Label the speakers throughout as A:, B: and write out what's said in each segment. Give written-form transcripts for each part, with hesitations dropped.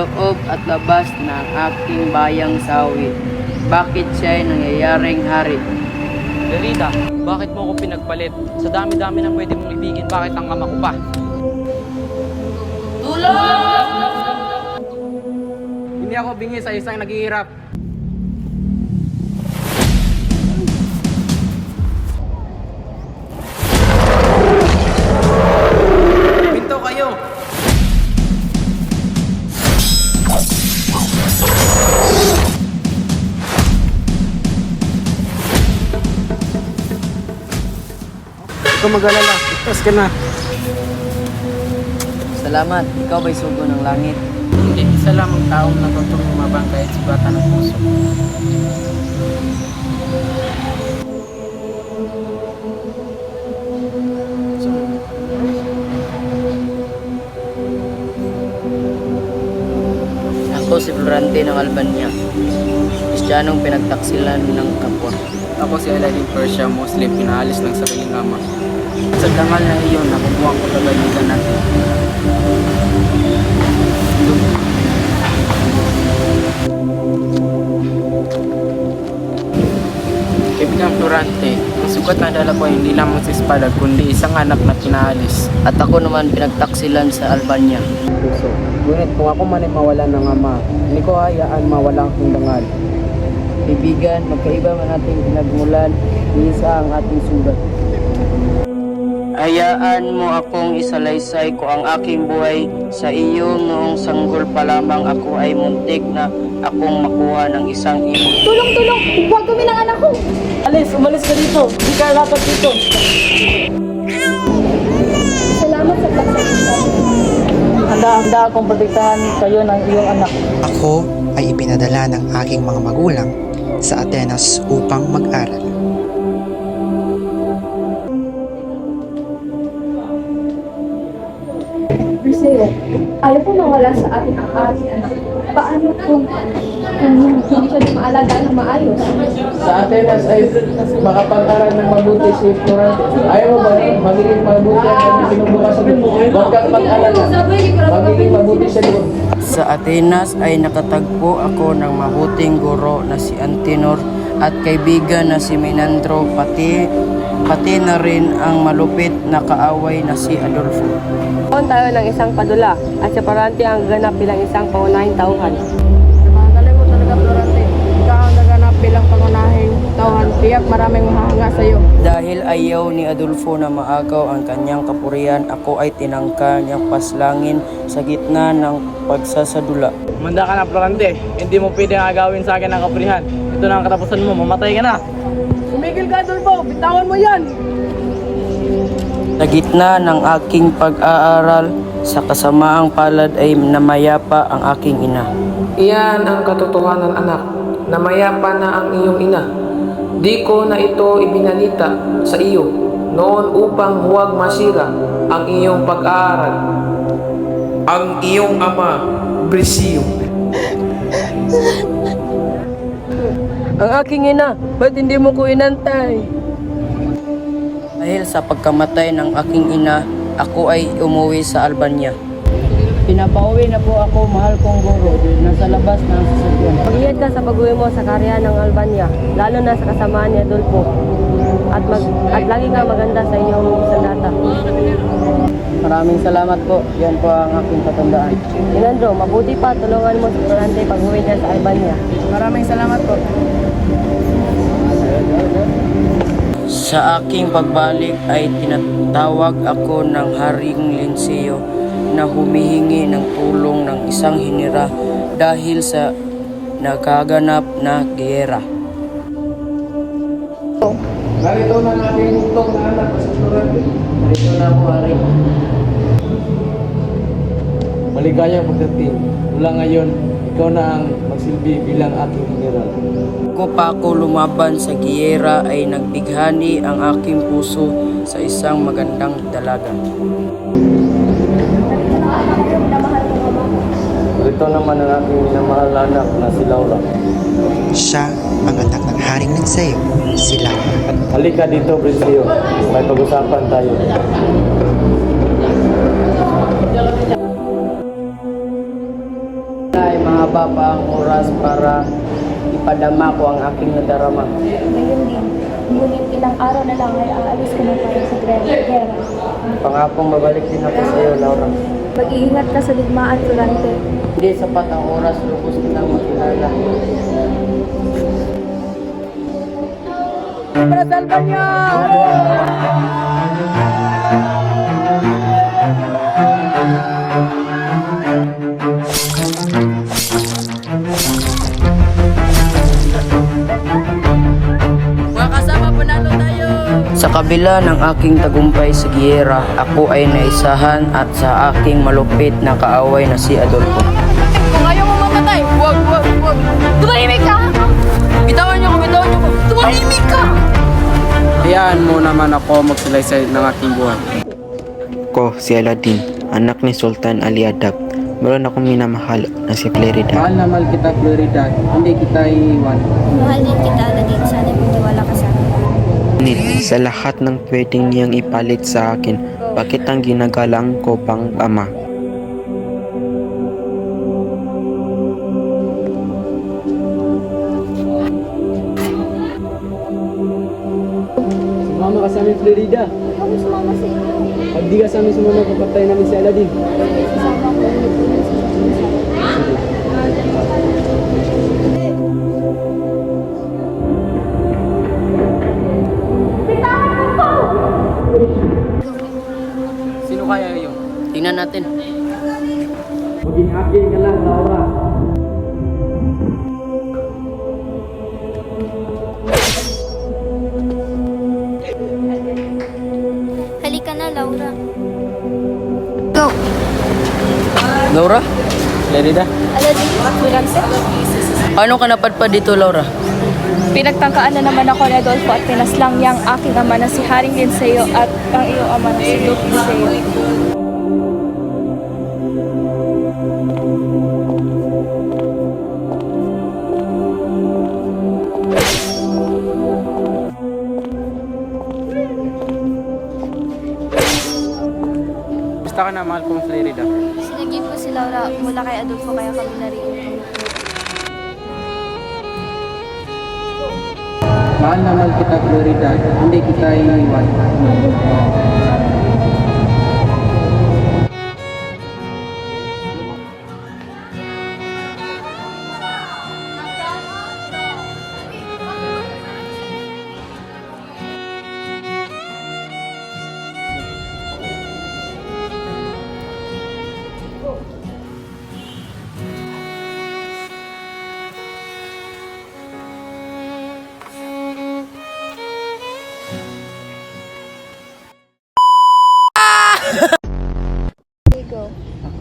A: loob at labas ng aking bayang sawi. Bakit siya'y nangyayaring hari?
B: Lolita, bakit mo ako pinagpalit? Sa dami-dami na pwede mong ibigin, bakit ang ama ko pa?
C: Hindi ako bingi sa isang naghihirap. Pinto kayo! Ikaw mag-alala, itas ka na.
A: Salamat, ikaw ba'y sugo ng langit?
C: Hindi, isa lamang taong natutong lumabang kahit sugatan ng puso.
A: Ako si Florante ng Albania, Kristiyanong pinagtaksilan ng kapwa.
C: Ako si Aladdin Persia, Muslim, pinaalis ng sariling ama.
A: Sa dangal na iyon, nakubuha ko kagalitan natin.
C: Kaibigang Florante, ang sugat na dala ko ay hindi lamang sa espada, kundi isang anak na pinaalis.
A: At ako naman pinagtaksilan sa Albania.
C: Puso. Ngunit kung ako man ay mawala ng ama, hindi ko hayaan mawala ang dangal.
A: Kaibigan, magkaiba man ating pinagmulan, iisa ang ating sugat. Hayaan mo akong isalaysay ko ang aking buhay sa iyo noong sanggol pa lamang ako ay muntik na akong makuha ng isang imo.
D: Tulong! Huwag kami ng anak ko!
A: Umalis ka dito! Hindi ka dapat dito!
D: Salamat sa pagsasabi.
A: Handa akong protektahan kayo ng iyong anak.
E: Ako ay ipinadala ng aking mga magulang sa Atenas upang mag-aral.
D: Perseo, ayaw po mawala sa atin ang ating anak. Paano kung hindi siya di maalagaan ng maayos?
C: Sa Atenas ay makapag-aral ng mabuti si Florante. Ayaw mo ba magiging mabuti ang kanyang pinubukasan? Huwag kang mag-alala. Magiging mabuti siya doon.
A: Sa Atenas ay nakatagpo ako ng mabuting guro na si Antenor at kaibigan na si Menandro, pati na rin ang malupit na kaaway na si Adolfo.
F: Noon tayo ng isang padula at si Florante ang ganap bilang isang pangunahing tauhan.
G: Napangalay mo talaga, Florante. Ikaw ang naganap bilang pangunahing tauhan. Tiyak maraming mahanga sa iyo.
A: Dahil ayaw ni Adolfo na maagaw ang kanyang kapurihan, ako ay tinangka niyang paslangin sa gitna ng pagsasadula.
C: Manda ka na, Florante. Hindi mo pwede agawin sa akin ang kapurihan. Ito na ang katapusan mo. Mamatay ka na.
G: Tumigil ka, Adolfo. Bitawan mo yan.
A: Sa gitna ng aking pag-aaral, sa kasamaang palad ay namayapa ang aking ina.
H: Iyan ang katotohanan, anak, na mayapa na ang iyong ina. Di ko na ito ibinalita sa iyo noon upang huwag masira ang iyong pag-aaral. Ang iyong ama, Brisio.
F: Ang aking ina, ba't hindi mo ko inantay?
A: Dahil sa pagkamatay ng aking ina, ako ay umuwi sa Albania. Pinapauwi na po ako, mahal kong guro. Nasa labas na ang sasakyan.
F: Mag-ingat ka sa pag-uwi mo sa karya ng Albania, lalo na sa kasamaan ni Adolfo. At lagi ka maganda sa inyong sandata.
A: Maraming salamat po. Yan po ang aking patandaan.
F: Menandro, mabuti pa tulungan mo si Florante pag-uwi niya sa Albania.
G: Maraming salamat po.
A: Sa aking pagbalik ay tinatawag ako ng Haring Linceo na humihingi ng tulong ng isang hinira dahil sa nagaganap na giyera.
C: Narito na ang aking muntong na anak sa Florante.
A: Dito na po, Hari.
C: Maligayang pagdating. Mula ngayon, ikaw na ang magsilbi bilang aking general.
A: Bago pa ako lumaban sa giyera ay nagbighani ang aking puso sa isang magandang dalaga.
C: Ito naman ang aking minamahal na anak na si Laura.
E: Siya ang anak ng Haring Linceo, si Laura.
C: Halika dito, Brisio. May pag-usapan tayo.
A: mahaba pa ang oras para ipadama ko ang aking nadarama.
D: Ngayon din, ngunit ilang araw na lang ay aalis ko na para sa gera.
A: Pangakong babalik din ako sa iyo, Laura.
D: Mag-iingat ka sa digmaan, Florante.
A: Hindi sapat ang oras, lubos kitang makilala. Sa kabila ng aking tagumpay sa giyera, ako ay naisahan at sa aking malupit na kaaway na si Adolfo.
G: Kung ayaw mo mamatay, huwag. Tumahimik ka!
A: Bitawan niyo ko!
G: Tumahimik ka!
B: Hayaan mo naman ako magsalaysay ng aking buhay.
I: Ko si Aladdin, anak ni Sultan Ali Adab. Meron akong minamahal na si Florida.
B: Mahal na mahal kita, Florida. Hindi kita iiwan.
D: Mahal din kita, Aladdin. Sana magtiwala ka sa akin.
I: Ngunit sa lahat ng pwedeng niyang ipalit sa akin, bakit ang ginagalang ko pang ama?
B: Sumama ka sa amin, Florida.
D: Ikaw mo sumama sa inyo.
B: Pag di ka sa amin sumama, papatay namin si Aladdin.
D: Sasama ko ulit sa susunod.
B: Sino kaya yun?
A: Tingnan natin.
B: Maging akin ka lang, Laura.
D: Halika na, Laura.
A: Laura?
B: Florida?
D: Aladdin, Florante.
A: Paano ka napadpad dito, Laura?
D: Pinagtangkaan na naman ako ni Adolfo at pinaslang niyang aking ama na si Haring Linceo at ang iyong ama na si Duke Linceo.
B: Basta ka na, mahal kong Florida.
D: Sinagip ko si Laura mula kay Adolfo kaya kami narinig.
B: Mahal na mahal kita, Florida. Hindi kita iiwan.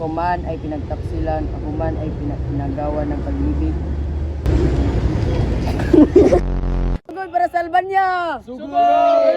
A: Ako man ay pinagtaksilan, ako man ay pinagawa ng pag-ibig. Sugod para sa Albania! Sugod!